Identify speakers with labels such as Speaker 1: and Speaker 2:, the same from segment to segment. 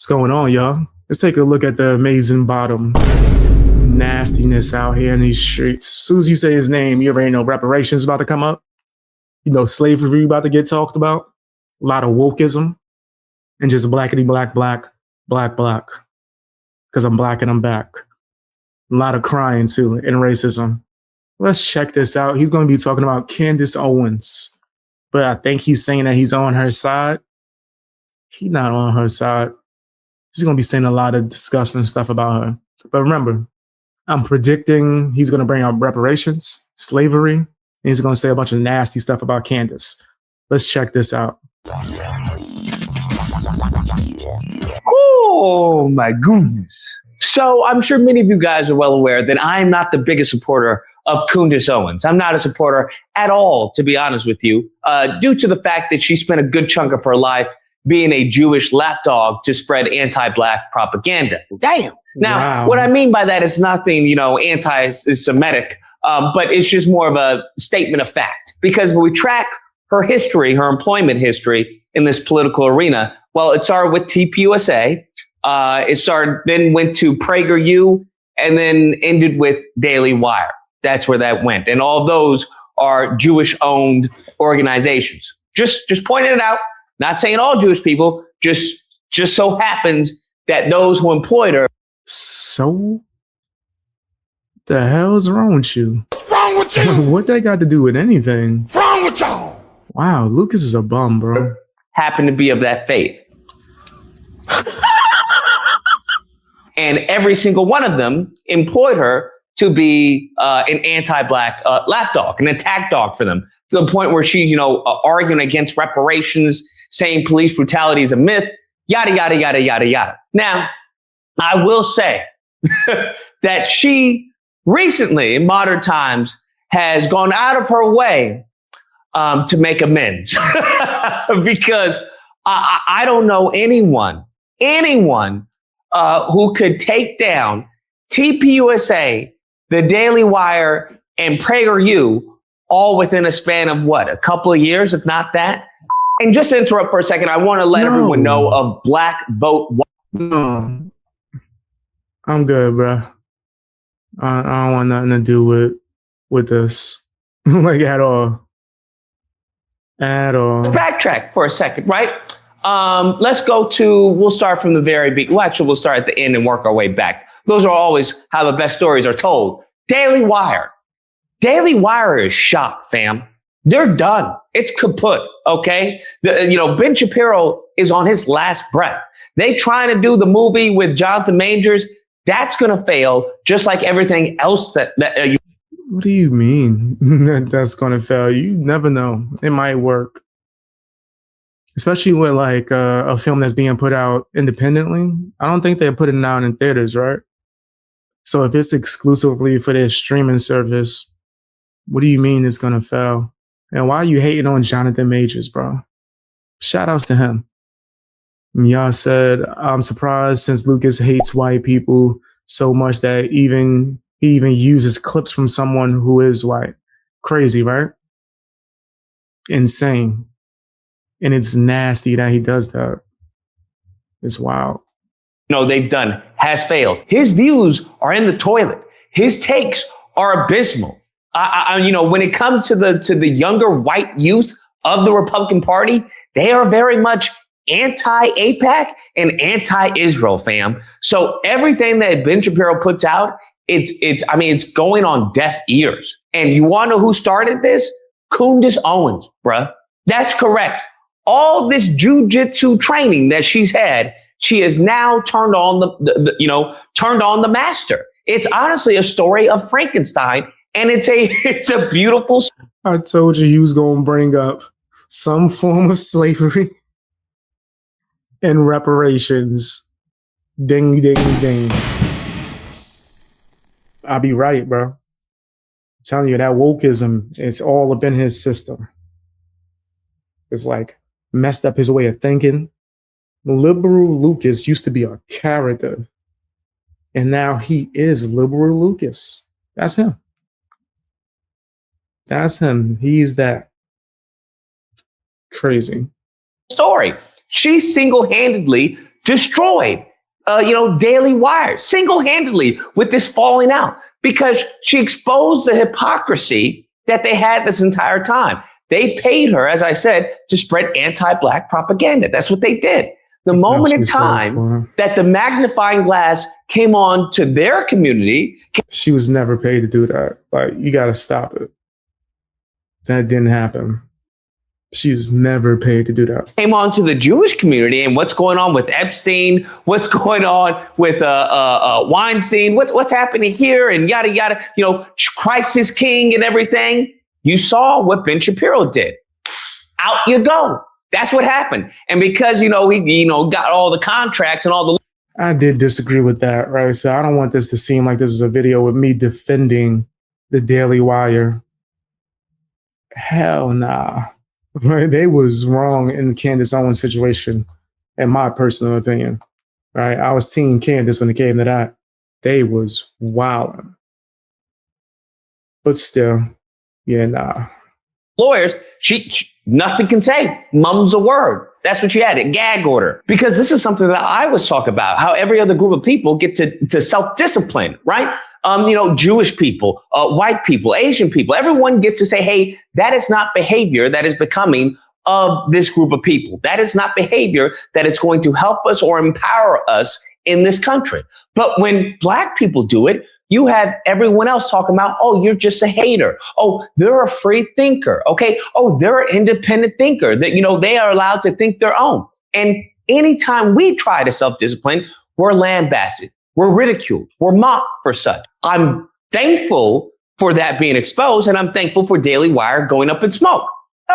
Speaker 1: What's going on, y'all? Let's take a look at the amazing bottom nastiness out here in these streets. As soon as you say his name, you already know reparations about to come up. You know, slavery about to get talked about. A lot of wokeism. And just blackity black, black, black, black. Because I'm black and I'm back. A lot of crying too, and racism. Let's check this out. He's going to be talking about Candace Owens. But I think he's saying that he's on her side. He's not on her side. He's going to be saying a lot of disgusting stuff about her. But remember, I'm predicting he's going to bring up reparations, slavery, and he's going to say a bunch of nasty stuff about Candace. Let's check this out.
Speaker 2: Oh, my goodness. So I'm sure many of you guys are well aware that I'm not the biggest supporter of Candace Owens. I'm not a supporter at all, to be honest with you, due to the fact that she spent a good chunk of her life being a Jewish lapdog to spread anti-Black propaganda. Damn. Now, What I mean by that is nothing, anti-Semitic, but it's just more of a statement of fact. Because if we track her history, her employment history in this political arena, well, it started with TPUSA. Then went to PragerU, and then ended with Daily Wire. That's where that went. And all those are Jewish-owned organizations. Just pointing it out. Not saying all Jewish people, just so happens that those who employed her.
Speaker 1: So, the hell's wrong with you?
Speaker 3: What's wrong with you?
Speaker 1: What that got to do with anything?
Speaker 3: What's wrong with y'all?
Speaker 1: Wow, Lucas is a bum, bro.
Speaker 2: Happen to be of that faith. And every single one of them employed her to be an anti-Black lapdog, an attack dog for them, to the point where she, arguing against reparations, saying police brutality is a myth, yada, yada, yada, yada, yada. Now, I will say that she recently, in modern times, has gone out of her way to make amends. Because I don't know anyone who could take down TPUSA, the Daily Wire, and PragerU all within a span of a couple of years, if not that. And just to interrupt for a second, I want to let everyone know of Black Vote.
Speaker 1: No, I'm good, bro. I don't want nothing to do with this, like at all. Let's
Speaker 2: backtrack for a second, right? We'll start from the very beginning. Well, actually, we'll start at the end and work our way back. Those are always how the best stories are told. Daily Wire. Daily Wire is shot, fam. They're done. It's kaput, okay? Ben Shapiro is on his last breath. They trying to do the movie with Jonathan Majors. That's going to fail, just like everything else that
Speaker 1: What do you mean that's going to fail? You never know. It might work. Especially with a film that's being put out independently. I don't think they're putting it out in theaters, right? So if it's exclusively for their streaming service, what do you mean it's going to fail? And why are you hating on Jonathan Majors, bro? Shout outs to him. Y'all said, I'm surprised since Lucas hates white people so much that he even uses clips from someone who is white. Crazy, right? Insane. And it's nasty that he does that. It's wild.
Speaker 2: They've done has failed. His views are in the toilet. His takes are abysmal. When it comes to the younger white youth of the Republican Party, they are very much anti-AIPAC and anti-Israel, fam. So everything that Ben Shapiro puts out, it's going on deaf ears. And you want to know who started this? Candace Owens, bruh. That's correct. All this jujitsu training that she's had, she has now turned on the master. It's honestly a story of Frankenstein, and it's a beautiful.
Speaker 1: I told you he was going to bring up some form of slavery and reparations. Ding, ding, ding. I'll be right, bro. I'm telling you, that wokeism is all up in his system. It's messed up his way of thinking. Liberal Lucas used to be a character, and now he is Liberal Lucas. That's him. That's him. He's that. Crazy.
Speaker 2: Story. She single-handedly destroyed, Daily Wire single-handedly with this falling out because she exposed the hypocrisy that they had this entire time. They paid her, as I said, to spread anti-Black propaganda. That's what they did. The moment in time that the magnifying glass came on to their community.
Speaker 1: She was never paid to do that. Like, you got to stop it. That didn't happen. She was never paid to do that.
Speaker 2: Came on to the Jewish community and what's going on with Epstein, what's going on with Weinstein, what's happening here and yada, yada, Christ is king and everything. You saw what Ben Shapiro did. Out you go. That's what happened. And because, he got all the contracts and all the.
Speaker 1: I did disagree with that, right? So I don't want this to seem like this is a video with me defending the Daily Wire. Hell nah. Right? They was wrong in the Candace Owens situation, in my personal opinion. Right? I was team Candace when it came to that. They was wilding. But still, yeah, nah.
Speaker 2: Lawyers, she nothing can say. Mum's a word. That's what she had, a gag order. Because this is something that I always talk about, how every other group of people get to self-discipline, right? Jewish people, white people, Asian people, everyone gets to say, hey, that is not behavior that is becoming of this group of people. That is not behavior that is going to help us or empower us in this country. But when Black people do it, you have everyone else talking about, oh, you're just a hater. Oh, they're a free thinker. Okay. Oh, they're an independent thinker that, they are allowed to think their own. And anytime we try to self-discipline, we're lambasted. We're ridiculed. We're mocked for such. I'm thankful for that being exposed, and I'm thankful for Daily Wire going up in smoke.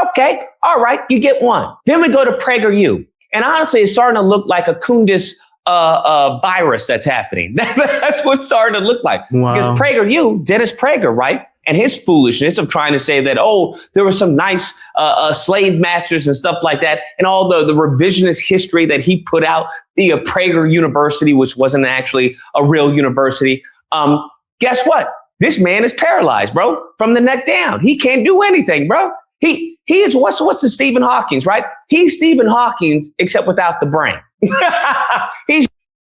Speaker 2: Okay. All right. You get one. Then we go to PragerU. And honestly, it's starting to look like a Candace virus that's happening. That's what's starting to look like. Wow. Because PragerU, Dennis Prager, right? And his foolishness of trying to say that, oh, there were some nice slave masters and stuff like that. And all the revisionist history that he put out, the Prager University, which wasn't actually a real university. Guess what? This man is paralyzed, bro, from the neck down. He can't do anything, bro. He is what's the Stephen Hawking's, right? He's Stephen Hawking's except without the brain.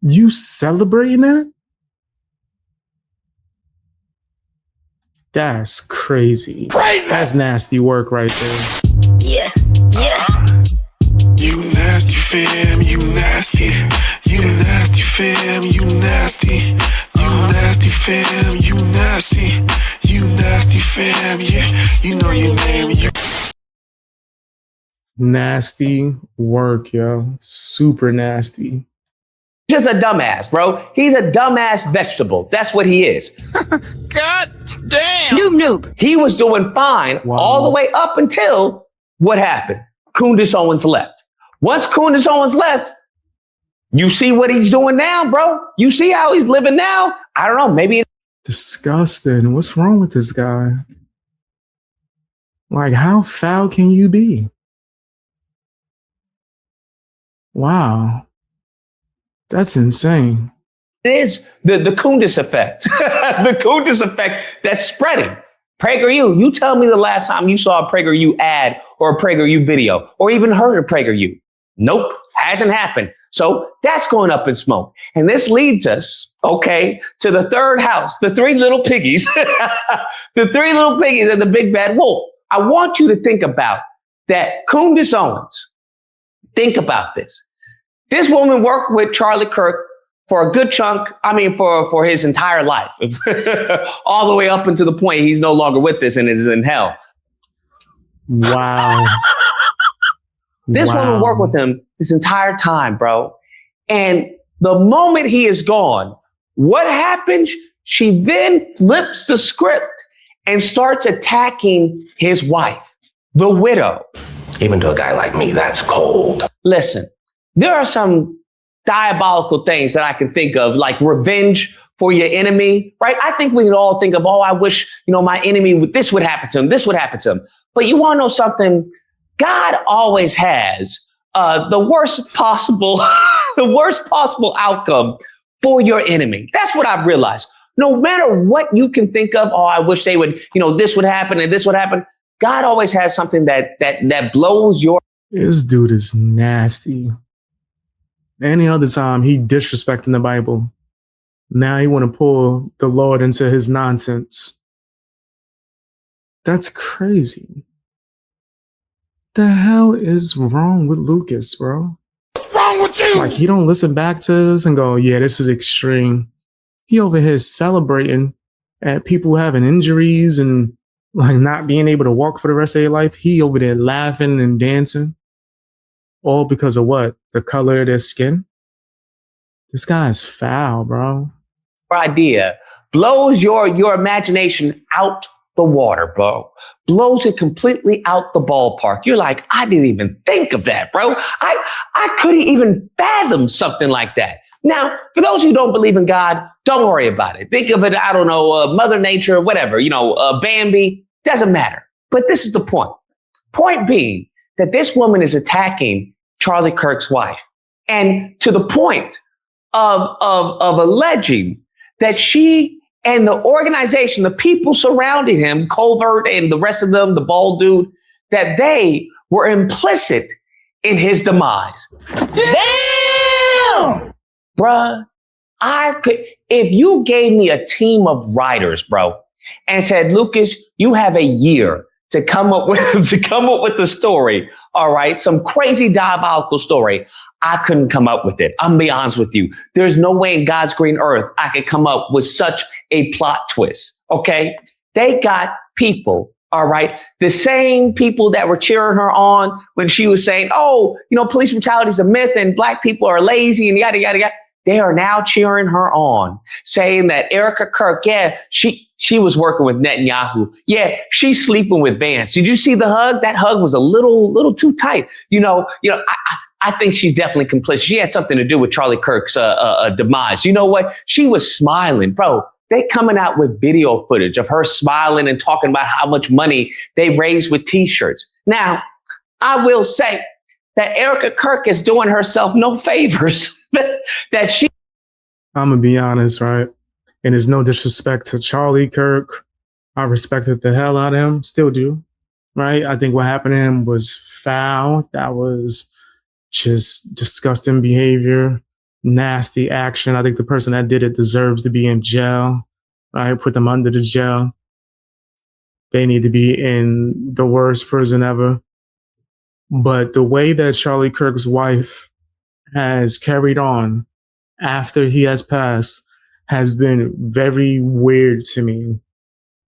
Speaker 1: You celebrating that? That's crazy. That's nasty work right there.
Speaker 3: Yeah.
Speaker 4: You nasty fam, you nasty. You nasty fam, you nasty. You nasty fam, you nasty. You nasty fam, yeah. You know your name.
Speaker 1: Nasty work, yo. Super nasty.
Speaker 2: Just a dumbass, bro. He's a dumbass vegetable. That's what he is.
Speaker 3: God damn. Noob.
Speaker 2: He was doing fine all the way up until what happened? Candace Owens left. Once Candace Owens left, you see what he's doing now, bro. You see how he's living now? I don't know. Maybe.
Speaker 1: Disgusting. What's wrong with this guy? Like, how foul can you be? Wow. That's insane.
Speaker 2: It is the Candace effect. The Candace effect that's spreading. PragerU, you tell me the last time you saw a PragerU ad or a PragerU video or even heard of PragerU. Nope, hasn't happened. So that's going up in smoke. And this leads us, to the third house, the three little piggies, the three little piggies and the big bad wolf. I want you to think about that Candace Owens. Think about this. This woman worked with Charlie Kirk for a good chunk. For his entire life, all the way up until the point he's no longer with us and is in hell.
Speaker 1: Wow.
Speaker 2: This woman worked with him this entire time, bro. And the moment he is gone, what happens? She then flips the script and starts attacking his wife, the widow.
Speaker 5: Even to a guy like me, that's cold.
Speaker 2: Listen, there are some diabolical things that I can think of, like revenge for your enemy, right? I think we can all think of, I wish, my enemy, this would happen to him, this would happen to him. But you want to know something? God always has the worst possible outcome for your enemy. That's what I've realized. No matter what you can think of, I wish they would, this would happen and this would happen. God always has something that blows your.
Speaker 1: This dude is nasty. Any other time he disrespecting the Bible. Now he want to pull the Lord into his nonsense. That's crazy. The hell is wrong with Lucas, bro?
Speaker 3: What's wrong with you?
Speaker 1: Like, he don't listen back to us and go, yeah, this is extreme. He over here celebrating at people having injuries and like not being able to walk for the rest of their life. He over there laughing and dancing. All because of what? The color of their skin? This guy's foul, bro.
Speaker 2: Idea blows your imagination out the water, bro. Blows it completely out the ballpark. You're like, I didn't even think of that, bro. I couldn't even fathom something like that. Now, for those who don't believe in God, don't worry about it. Think of it, I don't know, Mother Nature, whatever, Bambi, doesn't matter. But this is the point. Point being that this woman is attacking Charlie Kirk's wife. And to the point of alleging that she and the organization, the people surrounding him, Colvert and the rest of them, the bald dude, that they were implicit in his demise. Damn! Bruh, if you gave me a team of writers, bro, and said, Lucas, you have a year to come up with the story, all right, some crazy diabolical story, I couldn't come up with it. I'm gonna be honest with you. There's no way in God's green earth I could come up with such a plot twist, okay? They got people, all right, the same people that were cheering her on when she was saying, police brutality is a myth and black people are lazy and yada, yada, yada. They are now cheering her on, saying that Erica Kirk, yeah, she was working with Netanyahu. Yeah, she's sleeping with Vance. Did you see the hug? That hug was a little too tight. I think she's definitely complicit. She had something to do with Charlie Kirk's demise. You know what? She was smiling, bro. They coming out with video footage of her smiling and talking about how much money they raised with T-shirts. Now, I will say that Erica Kirk is doing herself no favors. That she.
Speaker 1: I'm gonna be honest, right? And there's no disrespect to Charlie Kirk. I respected the hell out of him, still do, right? I think what happened to him was foul. That was just disgusting behavior, nasty action. I think the person that did it deserves to be in jail. Right? Put them under the jail. They need to be in the worst prison ever. But the way that Charlie Kirk's wife has carried on after he has passed has been very weird to me.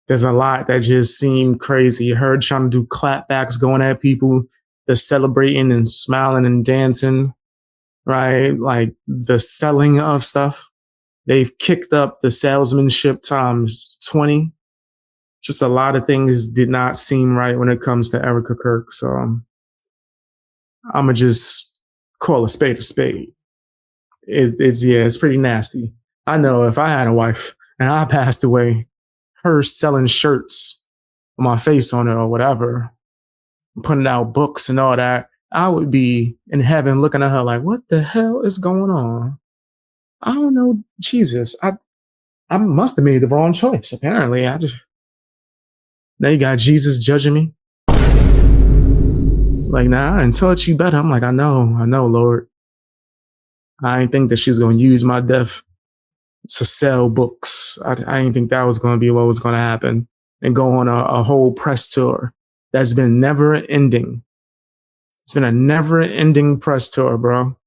Speaker 1: There's a lot that just seemed crazy. Her trying to do clapbacks, going at people, the celebrating and smiling and dancing, right? Like the selling of stuff. They've kicked up the salesmanship times 20. Just a lot of things did not seem right when it comes to Erica Kirk. So I'm going to just call a spade a spade. It's pretty nasty. I know if I had a wife and I passed away, her selling shirts with my face on it or whatever, putting out books and all that, I would be in heaven looking at her like, what the hell is going on? I don't know. Jesus, I must have made the wrong choice. Apparently, now you got Jesus judging me. Like, nah, I didn't touch you better. I'm like, I know, Lord. I didn't think that she was going to use my death to sell books. I didn't think that was going to be what was going to happen. And go on a whole press tour that's been never ending. It's been a never ending press tour, bro.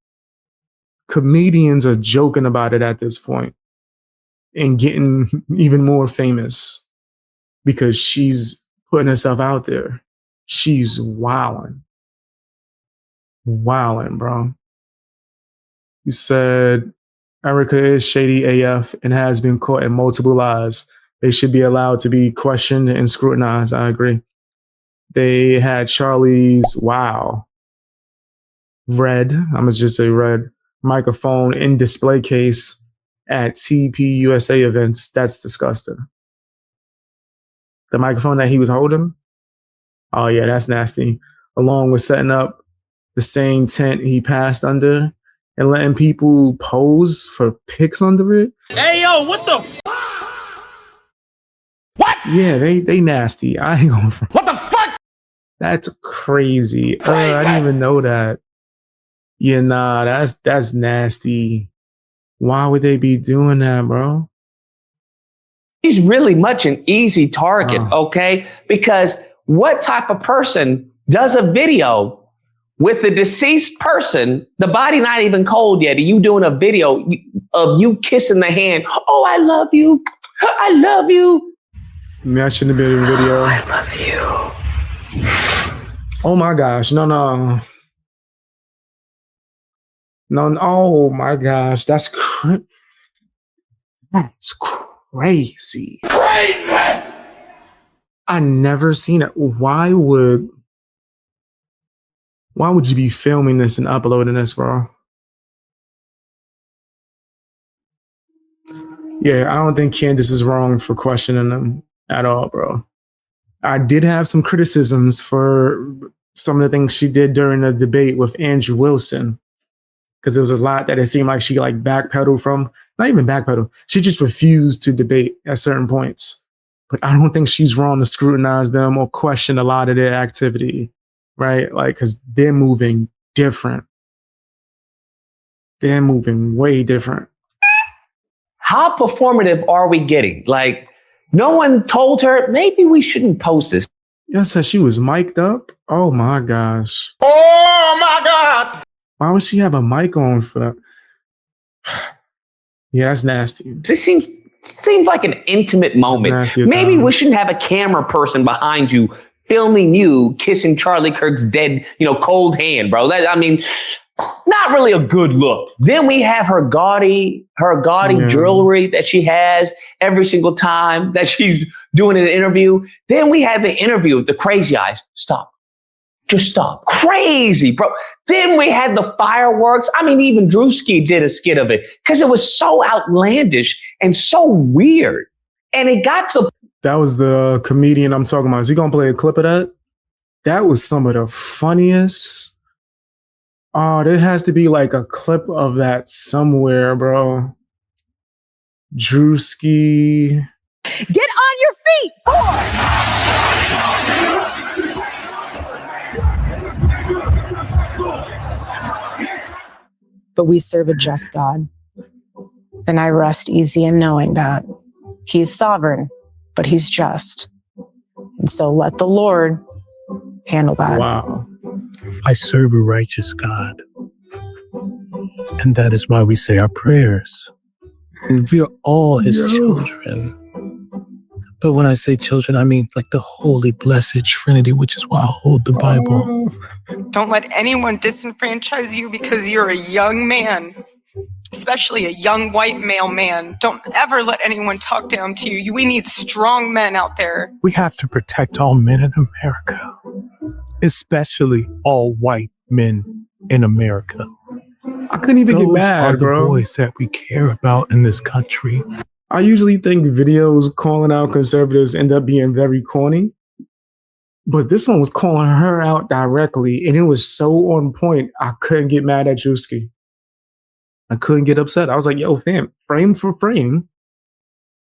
Speaker 1: Comedians are joking about it at this point and getting even more famous because she's putting herself out there. She's wilding, bro. He said, Erica is shady AF and has been caught in multiple lies. They should be allowed to be questioned and scrutinized. I agree. They had Charlie's, red, I'm going to just say red, microphone in display case at TPUSA events. That's disgusting. The microphone that he was holding? Oh, yeah, that's nasty. Along with setting up the same tent he passed under and letting people pose for pics under it.
Speaker 3: Hey, yo, what the What?
Speaker 1: Yeah, they nasty. I ain't going for
Speaker 3: What the fuck?
Speaker 1: That's crazy. I didn't even know that. Yeah, nah, that's nasty. Why would they be doing that, bro?
Speaker 2: She's really much an easy target,
Speaker 1: Wow.
Speaker 2: okay? Because what type of person does a video with the deceased person, the body not even cold yet, and you doing a video of you kissing the hand? Oh, I love you. I love you.
Speaker 1: Man, I shouldn't have been in the video.
Speaker 2: I love you.
Speaker 1: Oh my gosh. No. No, oh my gosh. That's crazy.
Speaker 3: Crazy.
Speaker 1: I never seen it. Why would you be filming this and uploading this, bro? Yeah, I don't think Candace is wrong for questioning them at all, bro. I did have some criticisms for some of the things she did during the debate with Andrew Wilson, because there was a lot that it seemed like she like backpedaled from. Not even backpedal. She just refused to debate at certain points. But I don't think she's wrong to scrutinize them or question a lot of their activity, right? Like, because they're moving different. They're moving way different.
Speaker 2: How performative are we getting? Like, no one told her, maybe we shouldn't post this.
Speaker 1: Yeah, so she was mic'd up. Oh my gosh.
Speaker 3: Oh my God.
Speaker 1: Why would she have a mic on for that? Yeah, that's nasty.
Speaker 2: This seems like an intimate moment.
Speaker 1: nasty as
Speaker 2: Maybe
Speaker 1: hell.
Speaker 2: we shouldn't have a camera person behind you filming you kissing Charlie Kirk's dead, cold hand, bro. Not really a good look. Then we have her gaudy jewelry that she has every single time that she's doing an interview. Then we have the interview with the crazy eyes. Stop. Just stop. Crazy, bro. Then we had the fireworks. Even Drewski did a skit of it because it was so outlandish and so weird. And it got to...
Speaker 1: That was the comedian I'm talking about. Is he going to play a clip of that? That was some of the funniest. Oh, there has to be like a clip of that somewhere, bro. Drewski.
Speaker 6: Get on your feet, boy! But we serve a just God. And I rest easy in knowing that He's sovereign, but He's just. And so let the Lord handle that.
Speaker 1: Wow.
Speaker 7: I serve a righteous God. And that is why we say our prayers. And we are all His children. But when I say children, I mean like the holy, blessed Trinity, which is why I hold the Bible.
Speaker 8: Don't let anyone disenfranchise you because you're a young man, especially a young white male man. Don't ever let anyone talk down to you. We need strong men out there.
Speaker 7: We have to protect all men in America, especially all white men in America.
Speaker 1: I couldn't even get
Speaker 7: Those
Speaker 1: mad,
Speaker 7: are the
Speaker 1: bro.
Speaker 7: boys that we care about in this country.
Speaker 1: I usually think videos calling out conservatives end up being very corny. But this one was calling her out directly, and it was so on point, I couldn't get mad at Drewski. I couldn't get upset. I was like, yo, fam, frame for frame,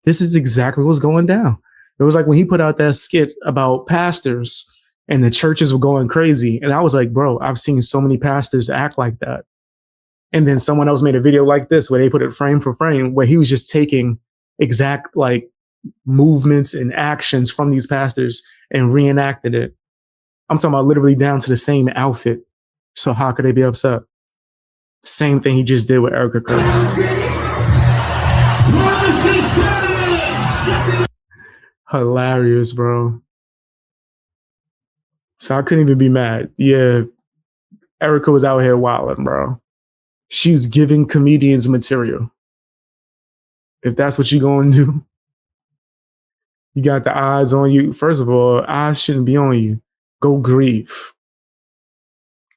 Speaker 1: this is exactly what's going down. It was like when he put out that skit about pastors and the churches were going crazy. And I was like, bro, I've seen so many pastors act like that. And then someone else made a video like this where they put it frame for frame, where he was just taking exact like movements and actions from these pastors and reenacted it. I'm talking about literally down to the same outfit. So how could they be upset? Same thing he just did with Erica Kirk. Hilarious, bro. So I couldn't even be mad. Yeah, Erica was out here wilding, bro. She was giving comedians material. If that's what you're going to do, you got the eyes on you. First of all, eyes shouldn't be on you. Go grieve.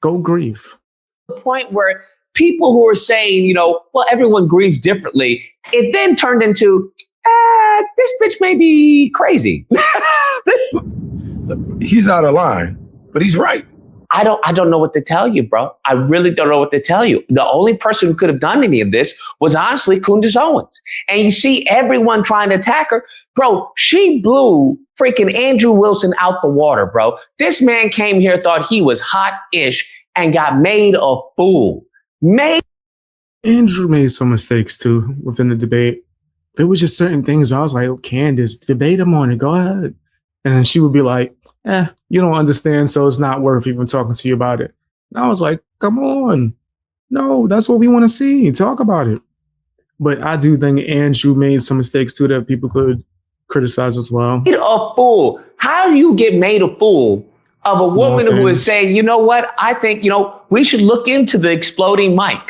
Speaker 1: Go grieve.
Speaker 2: The point where people who are saying, well, everyone grieves differently, it then turned into, this bitch may be crazy.
Speaker 3: He's out of line, but he's right.
Speaker 2: I don't know what to tell you, bro. I really don't know what to tell you. The only person who could have done any of this was honestly Candace Owens. And you see everyone trying to attack her. Bro, she blew freaking Andrew Wilson out the water, bro. This man came here, thought he was hot-ish, and got made a fool.
Speaker 1: Andrew made some mistakes too within the debate. There was just certain things I was like, oh, Candace, debate him on it. Go ahead. And then she would be like, you don't understand, so it's not worth even talking to you about it. And I was like, come on. No, that's what we want to see. Talk about it. But I do think Andrew made some mistakes too that people could criticize as well.
Speaker 2: A fool. How do you get made a fool of a
Speaker 1: Small
Speaker 2: woman who would
Speaker 1: things.
Speaker 2: say, you know what? I think, we should look into the exploding mic.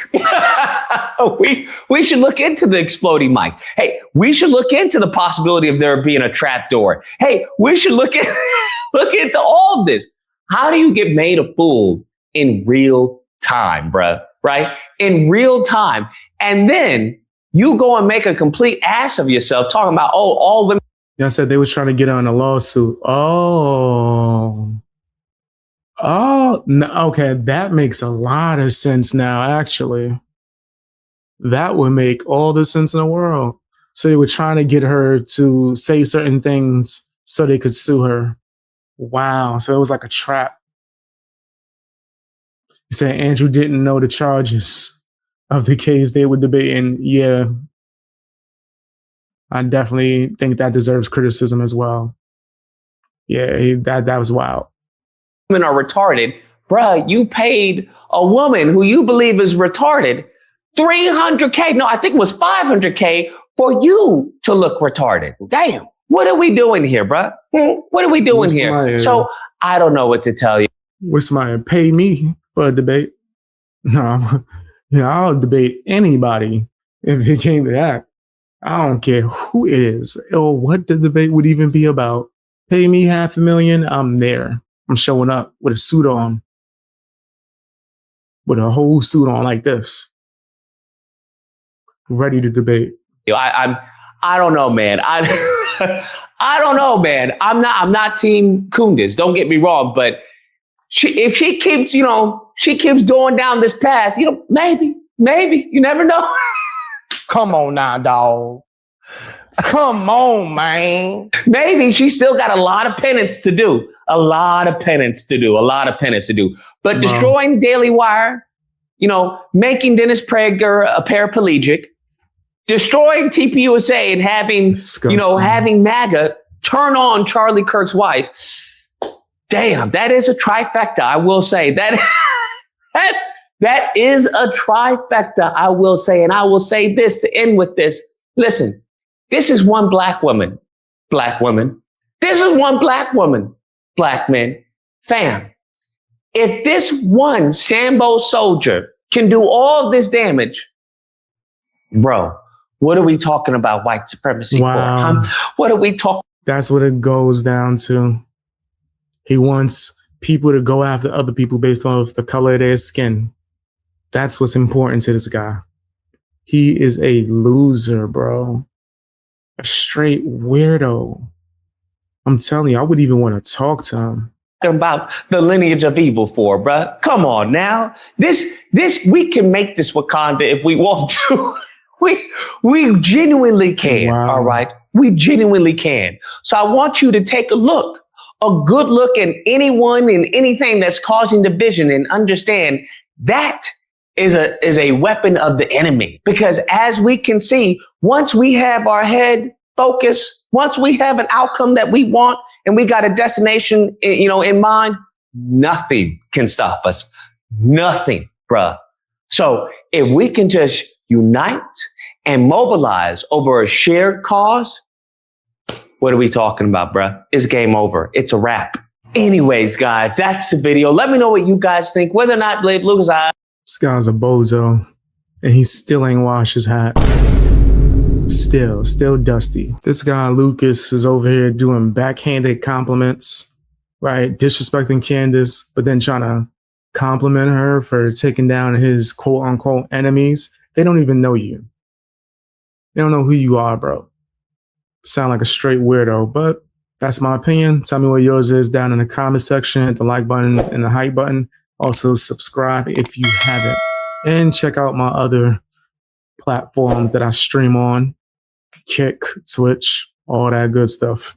Speaker 2: we should look into the exploding mic. Hey, we should look into the possibility of there being a trap door. Hey, we should look into all of this. How do you get made a fool in real time, bruh? Right? In real time. And then you go and make a complete ass of yourself talking about, all women.
Speaker 1: I said they was trying to get on a lawsuit. Oh, no, okay. That makes a lot of sense now, actually. That would make all the sense in the world. So they were trying to get her to say certain things so they could sue her. Wow. So it was like a trap. You say Andrew didn't know the charges of the case they were debating. Yeah. I definitely think that deserves criticism as well. Yeah, that was wild.
Speaker 2: Women are retarded. Bruh, you paid a woman who you believe is retarded $300K. No, I think it was $500K for you to look retarded. Damn. What are we doing here, bruh? What are we doing here? So I don't know what to tell you.
Speaker 1: Wish somebody paid me for a debate. No, I'll debate anybody if it came to that. I don't care who it is or what the debate would even be about. Pay me $500,000, I'm there. I'm showing up with a suit on. With a whole suit on like this. Ready to debate.
Speaker 2: I don't know, man. I don't know, man. I'm not team Candace. Don't get me wrong, but if she keeps, she keeps going down this path, maybe, you never know.
Speaker 3: Come on now, dog. Come on, man.
Speaker 2: Maybe she still got a lot of penance to do. But destroying Daily Wire, making Dennis Prager a paraplegic, destroying TPUSA and having, having MAGA turn on Charlie Kirk's wife. Damn, that is a trifecta. I will say that is a trifecta. I will say, and I will say this to end with this. Listen, this is one black woman. This is one black woman, black men. Fam, if this one Sambo soldier can do all this damage, bro, what are we talking about white supremacy for? Huh? What are we talking?
Speaker 1: That's what it goes down to. He wants people to go after other people based off the color of their skin. That's what's important to this guy. He is a loser, bro. A straight weirdo. I'm telling you, I wouldn't even want to talk to him.
Speaker 2: About the lineage of evil for, bruh. Come on now. This, we can make this Wakanda if we want to. We genuinely can.
Speaker 1: Wow.
Speaker 2: All right. We genuinely can. So I want you to take a good look at anyone and anything that's causing division and understand that is a weapon of the enemy. Because as we can see, once we have our head focused, once we have an outcome that we want and we got a destination, in mind, nothing can stop us. Nothing, bruh. So if we can just unite and mobilize over a shared cause, what are we talking about, bruh? It's game over. It's a wrap. Anyways, guys, that's the video. Let me know what you guys think, whether or not Lucas,
Speaker 1: This guy's a bozo, and he still ain't washed his hat. Still dusty. This guy, Lucas, is over here doing backhanded compliments, right? Disrespecting Candace, but then trying to compliment her for taking down his quote unquote enemies. They don't even know you. They don't know who you are, bro. Sound like a straight weirdo, but that's my opinion. Tell me what yours is down in the comment section, hit the like button and the hype button. Also subscribe if you haven't, and check out my other platforms that I stream on, Kick, Twitch, all that good stuff.